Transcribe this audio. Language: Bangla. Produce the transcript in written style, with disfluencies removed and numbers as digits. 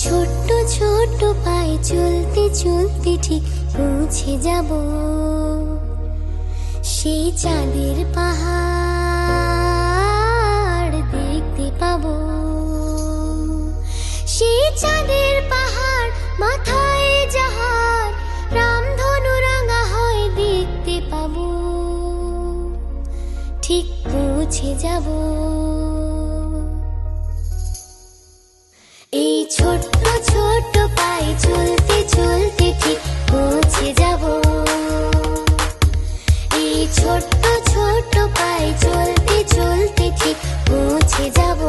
ছোট্ট ছোট্ট পায়ে চলতে চলতে ঠিক পৌঁছে যাব সেই চাঁদের পাহাড় দেখতে পাবো। সেই চাঁদের পাহাড় মাথায় যাহার রামধনু রাঙা হয় দেখতে পাবো, ঠিক পৌঁছে যাব। এই ছোট্ট ছোট্ট পায়ে চলতে চলতে ঠিক পৌঁছে যাব। এই ছোট্ট ছোট্ট পায়ে চলতে চলতে ঠিক পৌঁছে যাব।